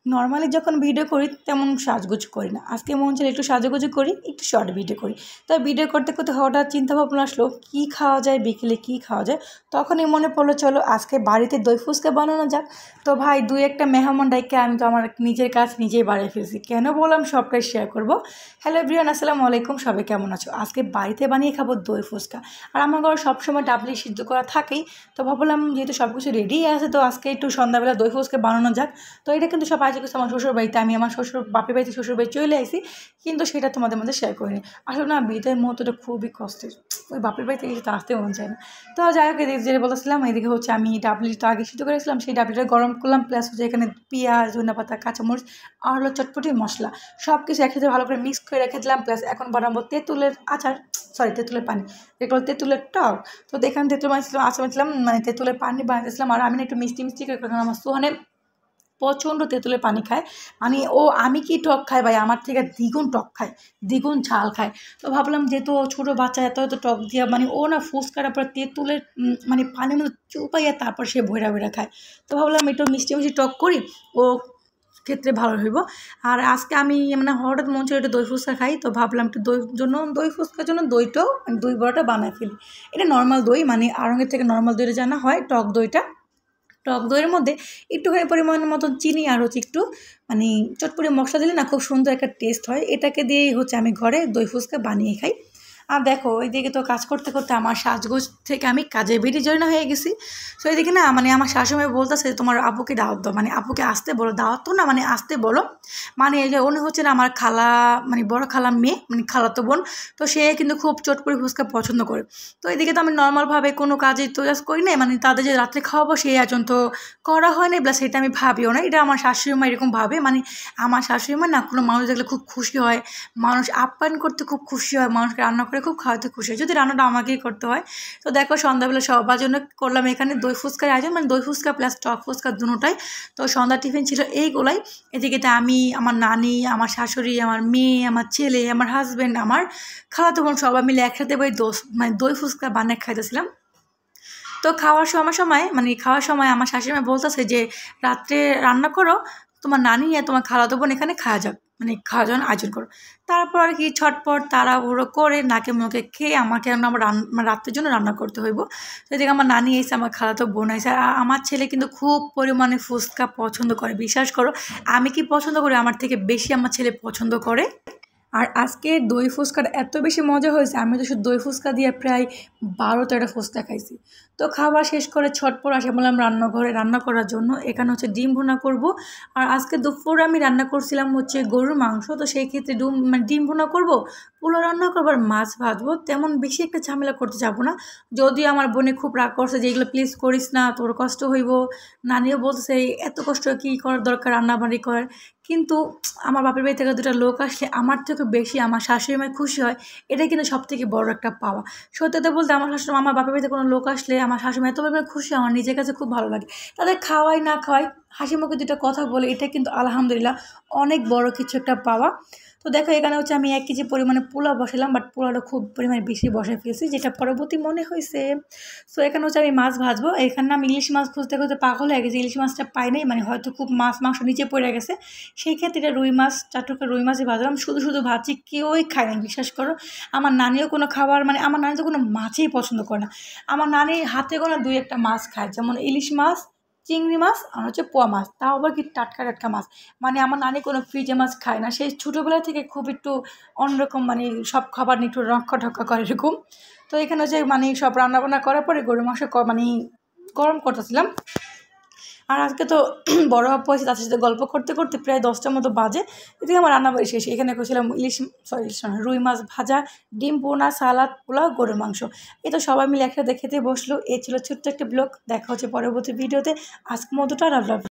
Normally যখন video করি তেমন সাজগোজ করি না। আজকে মন চাইলো একটু সাজুগুজু করি, একটু শর্ট ভিডিও করি। তাই ভিডিও করতে করতে হঠাৎ চিন্তাভাবনা আসলো কী খাওয়া যায়, বিকেলে কী খাওয়া যায়। তখনই মনে পড়লো চলো আজকে বাড়িতে দই ফুচকা বানানো যাক। তো ভাই 2-1টা মেহমান ডাইকে আমি তো আমার নিজের কাজ নিজেই বাড়িয়ে ফেলছি। কেন বললাম সবটাই শেয়ার করব। হ্যালো এভরিওয়ান, আসসালামু আলাইকুম, সবাই কেমন আছো? আজকে বাড়িতে বানিয়ে খাবো দই ফুচকা। আর আমার ঘরে সবসময় ডাবলি সিদ্ধ করা থাকেই। তো ভাবলাম যেহেতু সব কিছু রেডি আছে, তো আজকে একটু সন্ধ্যাবেলা দই ফুচকা বানানো যাক। তো এটা কিন্তু সব আজকে আমার শ্বশুর বাড়িতে, আমি আমার বাপের বাড়িতে শ্বশুর বাড়ি চলে আসি, কিন্তু সেটা তোমাদের মধ্যে শেয়ার করিনি। আসলে না, বিয়ের মুহূর্তটা খুবই কষ্টের, ওই বাপের বাড়িতে এসে তো আসতে মন চায় না। তো যাই হোক, এদিকে যেটা বলতেছিলাম, এদিকে হচ্ছে আমি ডাবলিটা আগে সিদ্ধ করেছিলাম, সেই ডাবলিটা গরম করলাম, প্লাস হচ্ছে এখানে পেঁয়াজ, ধনেপাতা, কাঁচামরিচ আর হলো চটপটি মশলা সব কিছু একসাথে ভালো করে মিক্স করে রেখে দিলাম। প্লাস এখন বানাবো তেঁতুলের আচার, সরি তেঁতুলের পানি, যেটা হলো তেঁতুলের টক। তো দেখেন তেঁতুল বানিয়েছিলাম, আচার বানিয়েছিলাম, মানে তেঁতুলের পানি বানিয়েছিলাম। আর আমি না একটু মিষ্টি মিষ্টি করে, কারণ আমার সোহানে প্রচণ্ড তেঁতুলের পানি খায়। মানে আমি কি টক খাই ভাই, আমার থেকে দ্বিগুণ টক খায়, দ্বিগুণ ঝাল খায়। তো ভাবলাম যেহেতু ছোটো বাচ্চা এত টক দিয়া, মানে ও না ফুচকাটা পরে তেঁতুলের মানে পানির মধ্যে চুপাইয়া তারপর সে ভৈরা ভৈরা খায়। তো ভাবলাম একটু মিষ্টি মিষ্টি টক করি, ও ক্ষেত্রে ভালো হইব। আর আজকে আমি মানে হঠাৎ মন ছিল একটু দই ফুচকা খাই, তো ভাবলাম একটু দই ফুচকার জন্য দইটাও দই বড়াটা বানায় ফেলি। এটা নর্মাল দই, মানে আড়ঙের থেকে নর্মাল দইটা জানা হয় টক দইটা। টক দইয়ের মধ্যে একটুখানি পরিমাণের মতন চিনি আর হচ্ছে একটু মানে চটপটি মশলা দিলে না খুব সুন্দর একটা টেস্ট হয়। এটাকে দিয়েই হচ্ছে আমি ঘরে দই ফুচকা বানিয়ে খাই। আর দেখো ওইদিকে তো কাজ করতে করতে আমার সাজগোজ থেকে আমি কাজে বেরিয়ে জয়েন হয়ে গেছি। সো এদিকে না মানে আমার শাশুড়ি বলতেছে তোমার আপুকে দাওয়াত দাও, মানে আপুকে আসতে বলো, দাওয়াত তো না মানে আসতে বলো। মানে এই যে উনি হচ্ছে না আমার খালা, মানে বড় খালার মেয়ে, মানে খালাতো বোন। তো সে কিন্তু খুব চটপটি ফুচকা পছন্দ করে। তো এদিকে তো আমি নর্মালভাবে কোনো কাজে তো জাস্ট করি নাই, মানে তাদের যে রাত্রে খাওয়াবো সেই আয়োজন তো করা হয় না, প্লাস সেটা আমি ভাবিও না। এটা আমার শাশুড়ি মা এরকম ভাবে, মানে আমার শাশুড়ি মা না কোনো মানুষ দেখলে খুব খুশি হয়, মানুষ আপ্যায়ন করতে খুব খুশি হয়, মানুষকে রান্না করে খুব খাওয়াতে খুশি হয়, যদি রান্নাটা আমাকেই করতে হয়। তো দেখো সন্ধ্যাবেলা সবার জন্য করলাম এখানে দই ফুচকার আয়োজন, মানে দই ফুচকা প্লাস টক ফুচকা দুটোটাই। তো সন্ধ্যা টিফিন ছিল এইগুলাই। এদিকে তো আমি, আমার নানি, আমার শাশুড়ি, আমার মেয়ে, আমার ছেলে, আমার হাজব্যান্ড, আমার খালাতো বোন সবাই মিলে একসাথে মানে দই ফুচকা বানিয়ে খাইতেছিলাম। তো খাওয়ার সময় আমার শাশুড়ি বলতেছে যে রাত্রে রান্না করো, তোমার নানি আর তোমার খালাতো বোন এখানে খাওয়া যাক, মানে খাওয়া যাওয়ার আয়োজন করো। তারপর আর কি ছটপট তাড়াহুড়ো করে নাকে মুখে খেয়ে আমাকে আমার মানে রাত্রের জন্য রান্না করতে হইব। সেদিকে আমার নানি এসে, আমার খালাতো বোন এসে, আর আমার ছেলে কিন্তু খুব পরিমাণে ফুচকা পছন্দ করে, বিশ্বাস করো। আমি কি পছন্দ করি, আমার থেকে বেশি আমার ছেলে পছন্দ করে। আর আজকে দই ফুচকার এত বেশি মজা হয়েছে, আমি তো শুধু দই ফুচকা দিয়ে প্রায় 12-13টা ফুচকা খাইছি। তো খাবার শেষ করে ছটপট আসে বললাম রান্নাঘরে রান্না করার জন্য। এখানে হচ্ছে ডিম ভুনা করব। আর আজকে দুপুরে আমি রান্না করছিলাম হচ্ছে গরুর মাংস, তো সেই ক্ষেত্রে মানে ডিম ভুনা করব, পোলাও রান্না করবো আর মাছ ভাজবো। তেমন বেশি একটা ঝামেলা করতে যাবো না। যদিও আমার বোনে খুব রাগ করছে যে এগুলো প্লিজ করিস না, তোর কষ্ট হইব। নানিও বলতেছে এত কষ্ট কী করার দরকার রান্নাবাড়ি করার। কিন্তু আমার বাপের বাড়ি থেকে 2টা লোক আসলে আমার থেকে বেশি আমার শাশুড়ি মা খুশি হয়, এটাই কিন্তু সবথেকে বড় একটা পাওয়া। সত্যি কথা বলতে আমার বাপের বাড়িতে কোনো লোক আসলে আমার শাশুড়ি মা এত পরিমাণে খুশি, আমার নিজের কাছে খুব ভালো লাগে। তাদের খাওয়াই না খাওয়াই, হাসি মুখে 2টা কথা বলে, এটা কিন্তু আলহামদুলিল্লাহ অনেক বড় কিছু একটা পাওয়া। তো দেখো এখানে হচ্ছে আমি 1 কেজি পরিমাণে পোলাও বসালাম, বাট পোলাওটা খুব পরিমাণে বেশি বসে ফেলছি, যেটা পরবর্তী মনে হয়েছে। সো এখানে হচ্ছে আমি মাছ ভাজবো। এখানে আমি ইলিশ মাছ খুঁজতে খুঁজতে পাগল হয়ে গেছি, ইলিশ মাছটা পাই নাই, মানে হয়তো খুব মাংস নিচে পড়ে গেছে। সেই ক্ষেত্রে এটা রুই মাছ, 4 টুকরা রুই মাছই ভাজলাম, শুধু শুধু ভাজি, কেউই খায় না বিশ্বাস করো। আমার নানিও কোনো খাবার, মানে আমার নানি তো কোনো মাছই পছন্দ করে না। আমার নানির হাতে কোনো 2-1টা মাছ খায়, যেমন ইলিশ মাছ, চিংড়ি মাছ আর হচ্ছে পোয়া মাছ, তাও আবার কি টাটকা টাটকা মাছ। মানে আমার নানি কোনো ফ্রিজে মাছ খায় না, সেই ছোটোবেলা থেকে খুব একটু অন্যরকম, মানে সব খাবার নিয়ে একটু রক্ষা ঢক্কা করে এরকম। তো এখানে হচ্ছে মানে সব রান্নাবান্না করার পরে গরুর মাংস মানে গরম করতেছিলাম। আর আজকে তো বড় আপু আছে, তাদের সাথে গল্প করতে করতে প্রায় 10টার মতো বাজে। এদিকে আমার রান্নাবাড়ি শেষ। এখানে করেছিলাম রুই মাছ ভাজা, ডিম বোনা, সালাদ, পোলাও, গরুর মাংস। এই তো সবাই মিলে একসাথে খেতে বসলো। এই ছিল ছোট্ট একটা ব্লগ। দেখা হচ্ছে পরবর্তী ভিডিওতে। আজকের মতোটা আল্লাহ হাফেজ।